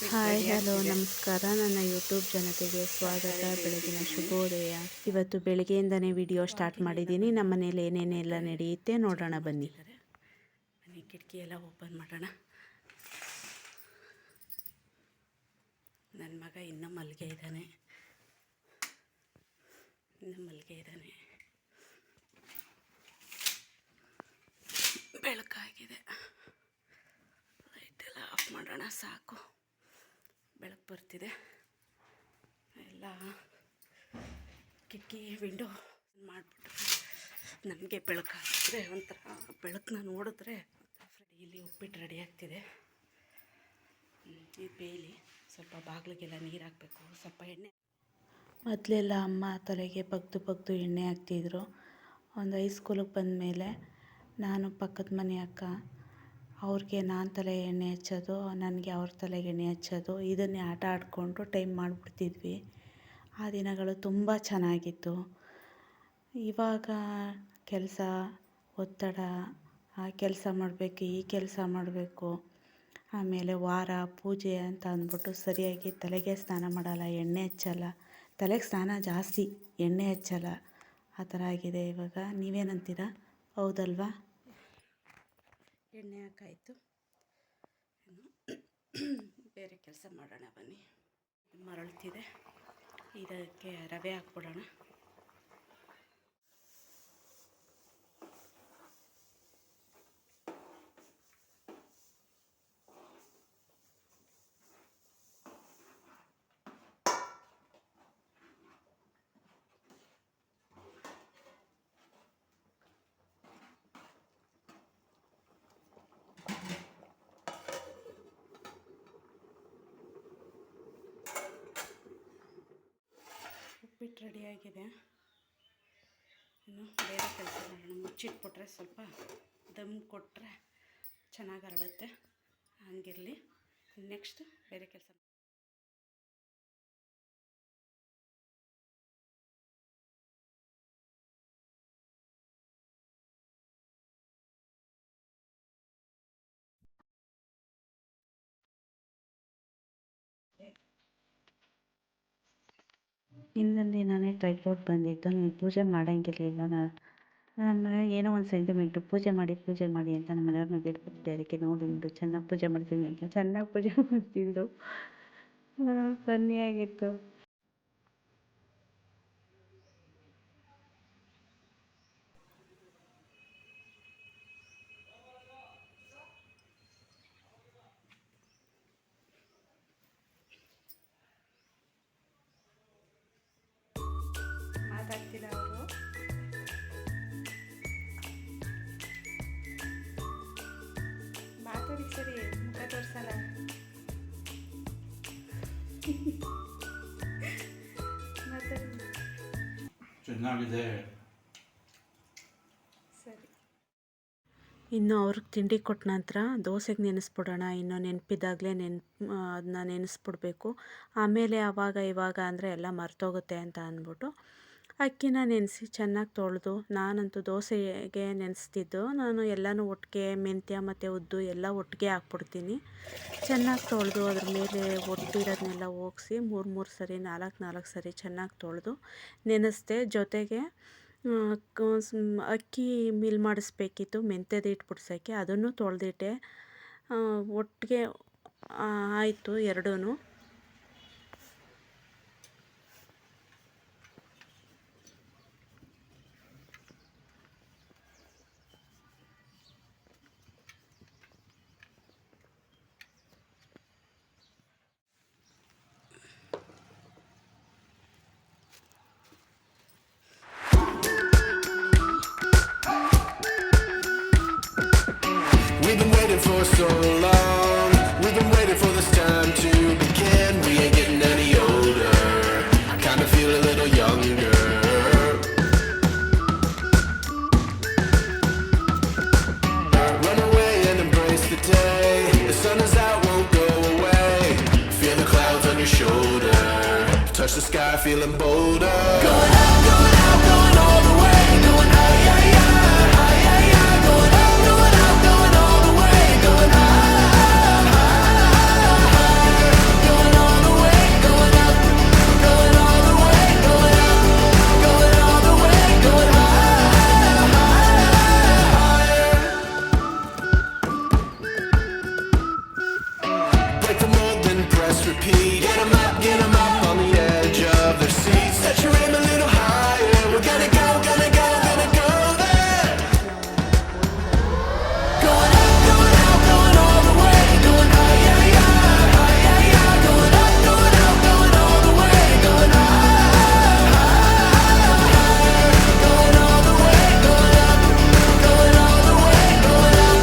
Hi hello ನಮಸ್ಕಾರ. ನನ್ನ YouTube ಜನತೆಗೆ ಸ್ವಾಗತ. ಬೆಳಗಿನ ಶುಭೋದಯ. ಇವತ್ತು ಬೆಳಗ್ಗೆಯಿಂದನೇ ವಿಡಿಯೋ ಸ್ಟಾರ್ಟ್ ಮಾಡಿದ್ದೀನಿ. ನಮ್ಮ ಮನೇಲಿ ಏನೇನೆಲ್ಲ ನಡೆಯುತ್ತೆ ನೋಡೋಣ ಬನ್ನಿ. ಕಿಟಕಿ ಎಲ್ಲ ಓಪನ್ ಮಾಡೋಣ. ನನ್ನ ಮಗ ಇನ್ನೂ ಮಲ್ಗೆ ಇದ್ದಾನೆ. ಬೆಳಕಾಗಿದೆ. ಲೈಟೆಲ್ಲ ಆಫ್ ಮಾಡೋಣ. ಸಾಕು, ಬೆಳಕು ಬರ್ತಿದೆ. ಎಲ್ಲ ಕಿಟಕಿ ವಿಂಡೋ ಮಾಡಿಬಿಟ್ರೆ ನನಗೆ ಬೆಳಕಾಗಿದ್ರೆ ಒಂಥರ ಬೆಳಕನ್ನ ನೋಡಿದ್ರೆ ಇಲ್ಲಿ ಉಪ್ಪಿಟ್ಟು ರೆಡಿ ಆಗ್ತಿದೆ. ಈ ಬೇಲಿ ಸ್ವಲ್ಪ ಬಾಗಿಲಿಗೆಲ್ಲ ನೀರು ಹಾಕಬೇಕು. ಸ್ವಲ್ಪ ಎಣ್ಣೆ ಮೊದಲೆಲ್ಲ ಅಮ್ಮ ತಲೆಗೆ ಬಗ್ದು ಎಣ್ಣೆ ಹಾಕ್ತಿದ್ರು. ಒಂದು ಹೈಸ್ಕೂಲಿಗೆ ಬಂದಮೇಲೆ ನಾನು ಪಕ್ಕದ ಮನೆ ಅಕ್ಕ ಅವ್ರಿಗೆ ನಾನು ತಲೆಗೆ ಎಣ್ಣೆ ಹಚ್ಚೋದು, ನನಗೆ ಅವ್ರ ತಲೆಗೆ ಎಣ್ಣೆ ಹಚ್ಚೋದು, ಇದನ್ನೇ ಆಟ ಆಡಿಕೊಂಡು ಟೈಮ್ ಮಾಡಿಬಿಡ್ತಿದ್ವಿ. ಆ ದಿನಗಳು ತುಂಬ ಚೆನ್ನಾಗಿತ್ತು. ಇವಾಗ ಕೆಲಸ, ಒತ್ತಡ, ಆ ಕೆಲಸ ಮಾಡಬೇಕು, ಈ ಕೆಲಸ ಮಾಡಬೇಕು, ಆಮೇಲೆ ವಾರ ಪೂಜೆ ಅಂತ ಅಂದ್ಬಿಟ್ಟು ಸರಿಯಾಗಿ ತಲೆಗೆ ಸ್ನಾನ ಮಾಡಲ್ಲ, ಎಣ್ಣೆ ಹಚ್ಚಲ್ಲ. ತಲೆಗೆ ಸ್ನಾನ ಜಾಸ್ತಿ, ಎಣ್ಣೆ ಹಚ್ಚಲ್ಲ. ಆ ಥರ ಆಗಿದೆ ಇವಾಗ. ನೀವೇನಂತೀರ? ಹೌದಲ್ವಾ? ಎಣ್ಣೆ ಹಾಕಾಯಿತು. ಬೇರೆ ಕೆಲಸ ಮಾಡೋಣ ಬನ್ನಿ. ಮರಳ್ತಿದೆ. ಇದಕ್ಕೆ ರವೆ ಹಾಕ್ಬಿಡೋಣ. ಉಪ್ಪಿಟ್ಟು ರೆಡಿಯಾಗಿದೆ. ಇನ್ನು ಬೇರೆ ಕೆಲಸ ಮಾಡೋಣ. ಮುಚ್ಚಿಟ್ಬಿಟ್ರೆ ಸ್ವಲ್ಪ ದಮ್ ಕೊಟ್ಟರೆ ಚೆನ್ನಾಗಿ ಹರಡುತ್ತೆ. ಹಂಗಿರಲಿ. ನೆಕ್ಸ್ಟ್ ಬೇರೆ ಕೆಲಸ. ಇನ್ನೊಂದು ದಿನವೇ ಟ್ರೈಪೋಡ್ ಬಂದಿತ್ತು. ನಾನು ಪೂಜೆ ಮಾಡೋಂಗಿರಲಿಲ್ಲ. ನಾನು ಏನೋ ಒಂದು ಸೆಂಟಿಮೆಂಟು ಪೂಜೆ ಮಾಡಿ ಅಂತ ನಮ್ಮ ಮನೆಯವ್ರನ್ನ ಬಿಟ್ಬಿಟ್ಟೆ. ಅದಕ್ಕೆ ನೋಡಿ ಚೆನ್ನಾಗಿ ಪೂಜೆ ಮಾಡ್ತೀನಿ ಅಂತ ಚೆನ್ನಾಗಿ ಪೂಜೆ ಮಾಡ್ತಿದ್ದು. ಫನ್ನಿಯಾಗಿತ್ತು. ಮಾತಾಡ್ತಿಲ್ಲ ಅವರು. ಮಾತಾಡಿ ಸರಿ, ಮುಖ ತೋರಿಸಲ್ಲ. ಮಾತಾಡಿ. ಚೆನ್ನಾಗಿದೆ. ಸರಿ. ಇನ್ನು ಅವ್ರಿಗೆ ತಿಂಡಿ ಕೊಟ್ಟ ನಂತರ ದೋಸೆಗೆ ನೆನೆಸ್ಬಿಡೋಣ. ಇನ್ನು ನೆನಪಿದ್ದಾಗಲೇ ಅದನ್ನ ನೆನೆಸ್ಬಿಡ್ಬೇಕು. ಆಮೇಲೆ ಆವಾಗ ಇವಾಗ ಅಂದರೆ ಎಲ್ಲ ಮರ್ತೋಗುತ್ತೆ ಅಂತ ಅಂದ್ಬಿಟ್ಟು ಅಕ್ಕಿನ ನೆನೆಸಿ ಚೆನ್ನಾಗಿ ತೊಳೆದು, ನಾನಂತೂ ದೋಸೆಗೆ ನೆನೆಸ್ತಿದ್ದು ನಾನು ಎಲ್ಲನೂ ಒಟ್ಟಿಗೆ ಮೆಂತ್ಯ ಮತ್ತು ಉದ್ದು ಎಲ್ಲ ಒಟ್ಟಿಗೆ ಹಾಕ್ಬಿಡ್ತೀನಿ. ಚೆನ್ನಾಗಿ ತೊಳೆದು ಅದ್ರ ಮೇಲೆ ಒಟ್ಟಿರೋದನ್ನೆಲ್ಲ ಹೋಗಿಸಿ 3 ಸರಿ 4 ಸರಿ ಚೆನ್ನಾಗಿ ತೊಳೆದು ನೆನೆಸ್ದೆ. ಜೊತೆಗೆ ಅಕ್ಕಿ ಮಿಲ್ ಮಾಡಿಸ್ಬೇಕಿತ್ತು, ಮೆಂತ್ಯದ ಹಿಟ್ಟು ಬಿಡ್ಸೋಕ್ಕೆ. ಅದನ್ನು ತೊಳೆದಿಟ್ಟೆ. ಒಟ್ಟಿಗೆ ಆಯಿತು ಎರಡೂ. We've been waiting for so long. We've been waiting for this time to begin. We ain't getting any older. I kinda feel a little younger. Run away and embrace the day. The sun is out, won't go away. Feel the clouds on your shoulder. Touch the sky, feeling bolder. Going out, going all the way. Going high, high, high, high, high, high. Going out, going all the way. Going high, high, high. repeat. Get 'em up on the edge of their seats. Set your aim a little higher. We're gonna go there. Going up, going all the way. Going higher, higher, going up, going all the way. Going higher, going all the way. Going up, going all the way. Going up,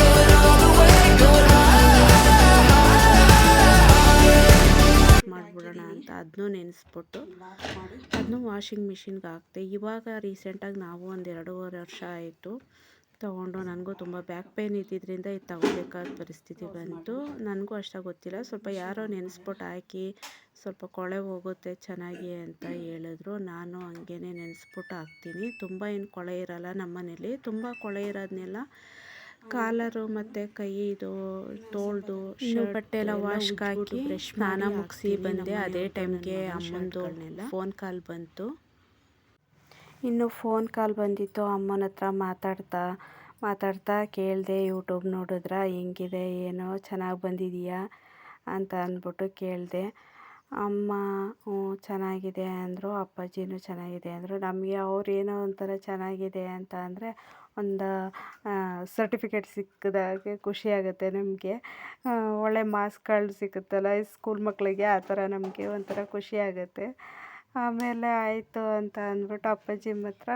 going all the way. Going ಮಾಡಿಬಿಡೋಣ ಅಂತ ಅದನ್ನೂ ನೆನೆಸ್ಬಿಟ್ಟು ಅದನ್ನು washing ಮಿಷಿನ್ಗೆ ಹಾಕ್ತೆ. ಇವಾಗ ರೀಸೆಂಟಾಗಿ ನಾವು ಒಂದು 2.5 ವರ್ಷ ಆಯಿತು ತೊಗೊಂಡು. ನನಗೂ ತುಂಬ ಬ್ಯಾಕ್ ಪೇಯ್ನ್ ಇದ್ದಿದ್ದರಿಂದ ಇದು ತಗೋಬೇಕಾದ ಪರಿಸ್ಥಿತಿ ಬಂತು. ನನಗೂ ಅಷ್ಟಾಗಿ ಗೊತ್ತಿಲ್ಲ. ಸ್ವಲ್ಪ ಯಾರೋ ನೆನೆಸ್ಬಿಟ್ಟು ಹಾಕಿ ಸ್ವಲ್ಪ ಕೊಳೆ ಹೋಗುತ್ತೆ ಚೆನ್ನಾಗಿ ಅಂತ ಹೇಳಿದ್ರು. ನಾನು ಹಂಗೇ ನೆನೆಸ್ಬಿಟ್ಟು ಹಾಕ್ತೀನಿ. ತುಂಬ ಏನು ಕೊಳೆ ಇರಲ್ಲ. ನಮ್ಮ ಮನೇಲಿ ತುಂಬ ಕೊಳೆ ಇರೋದನ್ನೆಲ್ಲ ಕಾಲರು ಮತ್ತು ಕೈದು ತೋಳ್ದು ಬಟ್ಟೆ ಎಲ್ಲ ವಾಶ್ಗೆ ಹಾಕಿ ಸ್ನಾನ ಮುಗಿಸಿ ಬಂದೆ. ಅದೇ ಟೈಮ್ಗೆ ಅಮ್ಮಂದು ಫೋನ್ ಕಾಲ್ ಬಂತು. ಇನ್ನು ಫೋನ್ ಕಾಲ್ ಬಂದಿತ್ತು. ಅಮ್ಮನ ಹತ್ರ ಮಾತಾಡ್ತಾ ಕೇಳಿದೆ, ಯೂಟ್ಯೂಬ್ ನೋಡಿದ್ರ ಹೆಂಗಿದೆ ಏನೋ ಚೆನ್ನಾಗಿ ಬಂದಿದೆಯಾ ಅಂತ ಅಂದ್ಬಿಟ್ಟು ಕೇಳಿದೆ. ಅಮ್ಮ ಚೆನ್ನಾಗಿದೆ ಅಂದರು, ಅಪ್ಪಾಜಿನೂ ಚೆನ್ನಾಗಿದೆ ಅಂದರು. ನಮಗೆ ಅವ್ರು ಏನೋ ಒಂಥರ ಚೆನ್ನಾಗಿದೆ ಅಂತ ಅಂದರೆ ಒಂದು ಸರ್ಟಿಫಿಕೇಟ್ ಸಿಕ್ಕಿದಾಗೆ ಖುಷಿಯಾಗುತ್ತೆ ನಮಗೆ. ಒಳ್ಳೆ ಮಾರ್ಕ್ಸ್ಗಳು ಸಿಗುತ್ತಲ್ಲ ಸ್ಕೂಲ್ ಮಕ್ಕಳಿಗೆ, ಆ ಥರ ನಮಗೆ ಒಂಥರ ಖುಷಿಯಾಗುತ್ತೆ. ಆಮೇಲೆ ಆಯಿತು ಅಂತ ಅಂದ್ಬಿಟ್ಟು ಅಪ್ಪಾಜಿ ಮಾತ್ರ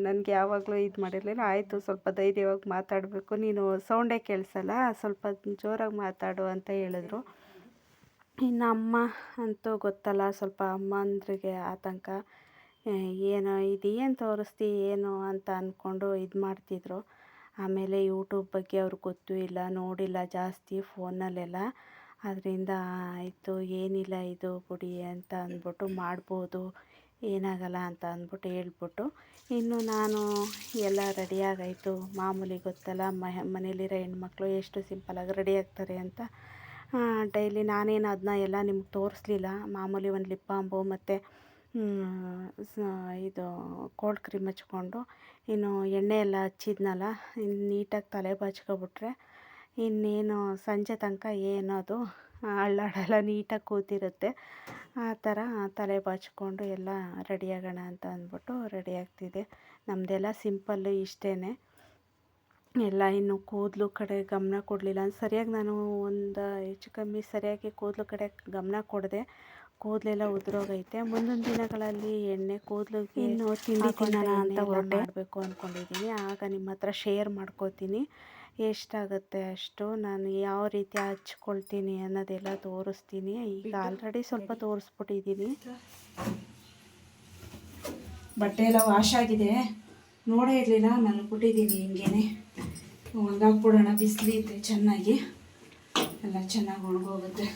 ನನಗೆ ಯಾವಾಗಲೂ ಇದು ಮಾಡಿರಲಿಲ್ಲ. ಆಯಿತು ಸ್ವಲ್ಪ ಧೈರ್ಯವಾಗಿ ಮಾತಾಡಬೇಕು, ನೀನು ಸೌಂಡೇ ಕೇಳಿಸಲ್ಲ, ಸ್ವಲ್ಪ ಜೋರಾಗಿ ಮಾತಾಡು ಅಂತ ಹೇಳಿದ್ರು. ಇನ್ನು ಅಮ್ಮ ಅಂತೂ ಗೊತ್ತಲ್ಲ, ಸ್ವಲ್ಪ ಅಮ್ಮಂದ್ರಿಗೆ ಆತಂಕ. ಏನೋ ಇದು ಏನು ತೋರಿಸ್ತಿ ಏನು ಅಂತ ಅಂದ್ಕೊಂಡು ಇದು ಮಾಡ್ತಿದ್ರು. ಆಮೇಲೆ ಯೂಟ್ಯೂಬ್ ಬಗ್ಗೆ ಅವ್ರಿಗೆ ಗೊತ್ತೂ ಇಲ್ಲ, ನೋಡಿಲ್ಲ ಜಾಸ್ತಿ ಫೋನಲ್ಲೆಲ್ಲ. ಅದರಿಂದ ಆಯಿತು ಏನಿಲ್ಲ ಇದು ಬಿಡಿ ಅಂತ ಅಂದ್ಬಿಟ್ಟು ಮಾಡ್ಬೋದು, ಏನಾಗಲ್ಲ ಅಂತ ಅಂದ್ಬಿಟ್ಟು ಹೇಳ್ಬಿಟ್ಟು ಇನ್ನು ನಾನು ಎಲ್ಲ ರೆಡಿಯಾಗಾಯಿತು. ಮಾಮೂಲಿ ಗೊತ್ತಲ್ಲ ಮನೇಲಿರೋ ಹೆಣ್ಮಕ್ಳು ಎಷ್ಟು ಸಿಂಪಲಾಗಿ ರೆಡಿ ಆಗ್ತಾರೆ ಅಂತ. ಡೈಲಿ ನಾನೇನು ಅದನ್ನ ಎಲ್ಲ ನಿಮ್ಗೆ ತೋರಿಸ್ಲಿಲ್ಲ. ಮಾಮೂಲಿ ಒಂದು ಲಿಪ್ ಬಾಂಬು ಮತ್ತು ಇದು ಕೋಲ್ಡ್ ಕ್ರೀಮ್ ಹಚ್ಕೊಂಡು ಇನ್ನು ಎಣ್ಣೆ ಎಲ್ಲ ಹಚ್ಚಿದ್ನಲ್ಲ, ಇನ್ನು ನೀಟಾಗಿ ತಲೆ ಬಾಚ್ಕೊಬಿಟ್ರೆ ಇನ್ನೇನು ಸಂಜೆ ತನಕ ಏನದು ಅಳ್ಳಾಡಲ್ಲ, ನೀಟಾಗಿ ಕೂತಿರುತ್ತೆ. ಆ ಥರ ತಲೆ ಬಾಚಿಕೊಂಡು ಎಲ್ಲ ರೆಡಿಯಾಗೋಣ ಅಂತ ಅಂದ್ಬಿಟ್ಟು ರೆಡಿ ಆಗ್ತಿದೆ. ನಮ್ಮದೆಲ್ಲ ಸಿಂಪಲ್ಲು ಇಷ್ಟೇ. ಎಲ್ಲ ಇನ್ನು ಕೂದಲು ಕಡೆ ಗಮನ ಕೊಡಲಿಲ್ಲ. ಸರಿಯಾಗಿ ನಾನು ಒಂದು ಹೆಚ್ಚು ಕಮ್ಮಿ ಸರಿಯಾಗಿ ಕೂದಲು ಕಡೆ ಗಮನ ಕೊಡದೆ ಕೂದಲೆಲ್ಲ ಉದುರೋಗೈತೆ. ಮುಂದಿನ ದಿನಗಳಲ್ಲಿ ಎಣ್ಣೆ ಕೂದಲಿಗೆ ಇನ್ನು ತಿಂಡಿ ತಿನ್ನೋಣ ಅಂತ ಮಾಡಬೇಕು ಅಂದ್ಕೊಂಡಿದ್ದೀನಿ. ಆಗ ನಿಮ್ಮ ಹತ್ರ ಶೇರ್ ಮಾಡ್ಕೋತೀನಿ. ಎಷ್ಟಾಗುತ್ತೆ ಅಷ್ಟು ನಾನು ಯಾವ ರೀತಿ ಹಚ್ಕೊಳ್ತೀನಿ ಅನ್ನೋದೆಲ್ಲ ತೋರಿಸ್ತೀನಿ. ಈಗ ಆಲ್ರೆಡಿ ಸ್ವಲ್ಪ ತೋರಿಸ್ಬಿಟ್ಟಿದ್ದೀನಿ. ಬಟ್ಟೆ ಎಲ್ಲ ವಾಶ್ ಆಗಿದೆ, ನೋಡೇ ಇರಲಿಲ್ಲ, ಮಲ್ಬಿಟ್ಟಿದ್ದೀನಿ. ಹಿಂಗೇನೆ ಒಣಗಾಕ್ಬಿಡೋಣ, ಬಿಸಿಲಿದೆ ಚೆನ್ನಾಗಿ, ಎಲ್ಲ ಚೆನ್ನಾಗಿ ಒಣಗೋಗುತ್ತೆ.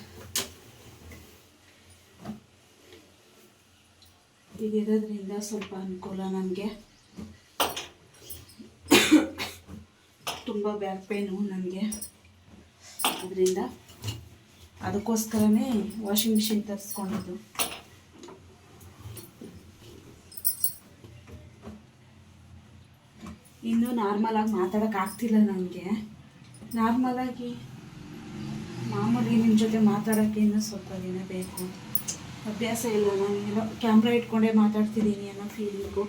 ಇದಿರೋದ್ರಿಂದ ಸ್ವಲ್ಪ ಅನುಕೂಲ ನನಗೆ. ತುಂಬ ಬ್ಯಾಕ್ ಪೇನು ನನಗೆ, ಅದರಿಂದ ಅದಕ್ಕೋಸ್ಕರನೇ ವಾಷಿಂಗ್ ಮಿಷಿನ್ ತರಿಸ್ಕೊಂಡಿದ್ದು. ಇನ್ನೂ ನಾರ್ಮಲಾಗಿ ಮಾತಾಡೋಕ್ಕಾಗ್ತಿಲ್ಲ ನನಗೆ. ನಾರ್ಮಲಾಗಿ ಮಾಮೂಲಿ ನಿಮ್ಮ ಜೊತೆ ಮಾತಾಡೋಕ್ಕೆ ಇನ್ನೂ ಸ್ವಲ್ಪ ದಿನ ಬೇಕು. ಅಭ್ಯಾಸ ಇಲ್ಲ, ನಾನು ಏನೋ ಕ್ಯಾಮ್ರಾ ಇಟ್ಕೊಂಡೇ ಮಾತಾಡ್ತಿದ್ದೀನಿ ಅನ್ನೋ ಫೀಲಿಂಗು.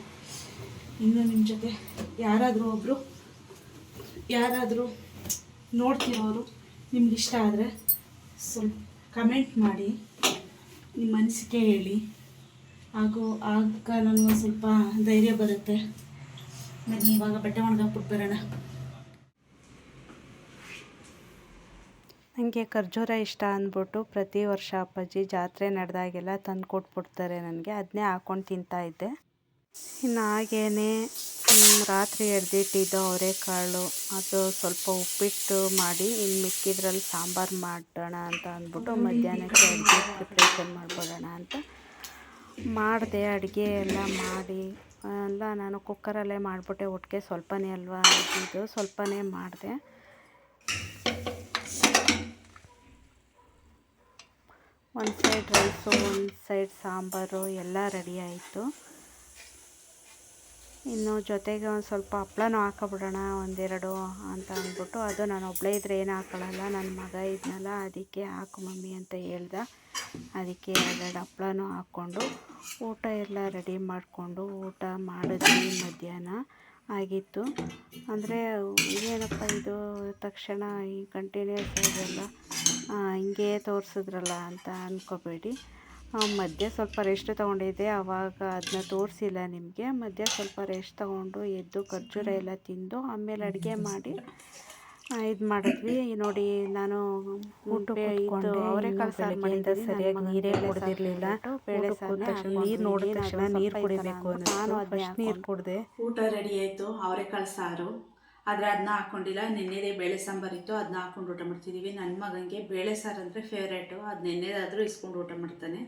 ಇನ್ನು ನಿಮ್ಮ ಜೊತೆ ಯಾರಾದರೂ ನೋಡ್ತಿರೋರು ನಿಮ್ಗಿಷ್ಟ ಆದರೆ ಸ್ವಲ್ಪ ಕಮೆಂಟ್ ಮಾಡಿ, ನಿಮ್ಮ ಅನಿಸಿಕೆ ಹೇಳಿ. ಆಗ ನನಗೊಂದು ಸ್ವಲ್ಪ ಧೈರ್ಯ ಬರುತ್ತೆ. ಬನ್ನಿ ಇವಾಗ ಬಟ್ಟೆ ಒಣಗಾಕ್ಬಿಟ್ಟು ಬರೋಣ. ನನಗೆ ಖರ್ಜೂರ ಇಷ್ಟ ಅಂದ್ಬಿಟ್ಟು ಪ್ರತಿ ವರ್ಷ ಅಪ್ಪಾಜಿ ಜಾತ್ರೆ ನಡೆದಾಗೆಲ್ಲ ತಂದು ಕೊಟ್ಬಿಡ್ತಾರೆ ನನಗೆ. ಅದನ್ನೇ ಹಾಕ್ಕೊಂಡು ತಿಂತಾಯಿದ್ದೆ. ಇನ್ನು ಹಾಗೇನೆ ರಾತ್ರಿ ಎಡ್ದಿಟ್ಟಿದ್ದು ಅವರೆಕಾಳು, ಅದು ಸ್ವಲ್ಪ ಉಪ್ಪಿಟ್ಟು ಮಾಡಿ ಇನ್ನು ಮಿಕ್ಕಿದ್ರಲ್ಲಿ ಸಾಂಬಾರು ಮಾಡೋಣ ಅಂತ ಅಂದ್ಬಿಟ್ಟು ಮಧ್ಯಾಹ್ನಕ್ಕೆ ಅಡುಗೆ ಪ್ರಿಪ್ರೇಷನ್ ಮಾಡಿಬಿಡೋಣ ಅಂತ ಮಾಡಿದೆ. ಅಡುಗೆ ಎಲ್ಲ ಮಾಡಿ ಎಲ್ಲ ನಾನು ಕುಕ್ಕರಲ್ಲೇ ಮಾಡಿಬಿಟ್ಟೆ. ಒಟ್ಟಿಗೆ ಸ್ವಲ್ಪನೇ ಅಲ್ವಾ ಇದು, ಸ್ವಲ್ಪನೇ ಮಾಡಿದೆ. ಒಂದು ಸೈಡ್ ರೈಸು, ಒಂದು ಸೈಡ್ ಸಾಂಬಾರು ಎಲ್ಲ ರೆಡಿ ಆಯಿತು. ಇನ್ನು ಜೊತೆಗೆ ಒಂದು ಸ್ವಲ್ಪ ಹಪ್ಳನೂ ಹಾಕೊಬಿಡೋಣ ಒಂದೆರಡು ಅಂತ ಅಂದ್ಬಿಟ್ಟು, ಅದು ನಾನು ಒಬ್ಬಳೇ ಇದ್ದರೆ ಏನು ಹಾಕೊಳ್ಳಲ್ಲ, ನನ್ನ ಮಗ ಇದ್ನಲ್ಲ ಅದಕ್ಕೆ ಹಾಕು ಮಮ್ಮಿ ಅಂತ ಹೇಳ್ದೆ. ಅದಕ್ಕೆ ಎರಡೆರಡು ಹಪ್ಳನೂ ಹಾಕ್ಕೊಂಡು ಊಟ ಎಲ್ಲ ರೆಡಿ ಮಾಡಿಕೊಂಡು ಊಟ ಮಾಡಿದ್ವಿ. ಮಧ್ಯಾಹ್ನ ಆಗಿತ್ತು. ಅಂದರೆ ಏನಪ್ಪ ಇದು ತಕ್ಷಣ ಈ ಕಂಟಿನ್ಯೂಸ್ ಆಗೆಲ್ಲ ಹಿಂಗೆ ತೋರಿಸಿದ್ರಲ್ಲ ಅಂತ ಅಂದ್ಕೋಬೇಡಿ. ಮಧ್ಯೆ ಸ್ವಲ್ಪ ರೆಸ್ಟ್ ತೊಗೊಂಡಿದ್ದೆ, ಆವಾಗ ಅದನ್ನ ತೋರಿಸಿಲ್ಲ ನಿಮಗೆ. ಮಧ್ಯೆ ಸ್ವಲ್ಪ ರೆಸ್ಟ್ ತೊಗೊಂಡು ಎದ್ದು ಖರ್ಜೂರ ಎಲ್ಲ ತಿಂದು ಆಮೇಲೆ ಅಡುಗೆ ಮಾಡಿ ಇದು ಮಾಡಿದ್ವಿ. ನೋಡಿ, ನಾನು ಊಟಕ್ಕೆ ಅವರೆಕಾಳು ಸಾರು ಮಾಡಿದ್ದೆ, ಸರಿಯಾಗಿ ನೀರೇ ಕುಡಿದಿರಲಿಲ್ಲ. ಬೇಳೆ ಸಾರು ನೀರು ನೋಡಿದ ತಕ್ಷಣ ನೀರು ಕುಡಿಬೇಕು ಅನ್ನಿಸ್ತು. ನಾನು ಫಸ್ಟ್ ನೀರು ಕುಡಿದೆ. ಊಟ ರೆಡಿ ಆಯಿತು, ಅವರೆಕಾಳು ಸಾರು. ಆದರೆ ಅದನ್ನ ಹಾಕ್ಕೊಂಡಿಲ್ಲ, ನೆನ್ನೆದೇ ಬೇಳೆ ಸಾಂಬಾರಿತ್ತು, ಅದನ್ನ ಹಾಕ್ಕೊಂಡು ಊಟ ಮಾಡ್ತಿದ್ದೀವಿ. ನನ್ನ ಮಗನಿಗೆ ಬೇಳೆ ಸಾರು ಅಂದರೆ ಫೇವ್ರೇಟು. ಅದು ನೆನ್ನೆದಾದರೂ ಇಸ್ಕೊಂಡು ಊಟ ಮಾಡ್ತಾನೆ.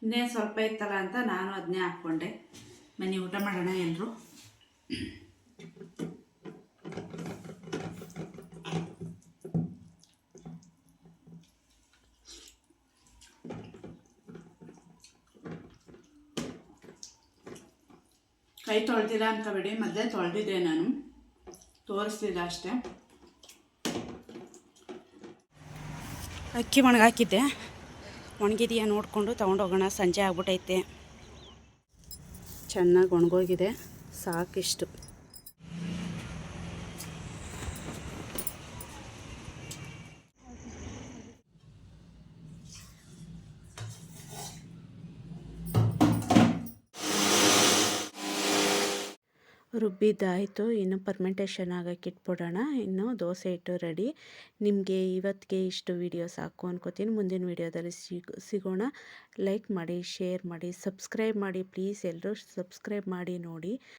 ಇನ್ನೇನು ಸ್ವಲ್ಪ ಇತ್ತಲ್ಲ ಅಂತ ನಾನು ಅದನ್ನೇ ಹಾಕ್ಕೊಂಡೆ. ಬನ್ನಿ ಊಟ ಮಾಡೋಣ ಎಲ್ಲರೂ. ಕೈ ತೊಳೆದಿಲ್ಲ ಅನ್ಕೋಬೇಡಿ, ಮೊದಲೇ ತೊಳೆದಿದ್ದೆ, ನಾನು ತೋರಿಸ್ಲಿಲ್ಲ ಅಷ್ಟೇ. ಅಕ್ಕಿ ಒಣಗಾಕಿದ್ದೆ, ಒಣಗಿದೆಯಾ ನೋಡಿಕೊಂಡು ತೊಗೊಂಡೋಗೋಣ, ಸಂಜೆ ಆಗ್ಬಿಟ್ಟೈತೆ. ಚೆನ್ನಾಗಿ ಒಣಗೋಗಿದೆ, ಸಾಕಿಷ್ಟು. ರುಬ್ಬಿದ್ದಾಯಿತು, ಇನ್ನು ಪರ್ಮೆಂಟೇಷನ್ ಆಗಕ್ಕೆ ಇಟ್ಬಿಡೋಣ. ಇನ್ನು ದೋಸೆ ಹಿಟ್ಟು ರೆಡಿ. ನಿಮಗೆ ಇವತ್ತಿಗೆ ಇಷ್ಟು ವೀಡಿಯೋ ಸಾಕು ಅನ್ಕೋತೀನಿ. ಮುಂದಿನ ವೀಡಿಯೋದಲ್ಲಿ ಸಿಗೋಣ. ಲೈಕ್ ಮಾಡಿ, ಶೇರ್ ಮಾಡಿ, ಸಬ್ಸ್ಕ್ರೈಬ್ ಮಾಡಿ ಪ್ಲೀಸ್. ಎಲ್ಲರೂ ಸಬ್ಸ್ಕ್ರೈಬ್ ಮಾಡಿ ನೋಡಿ.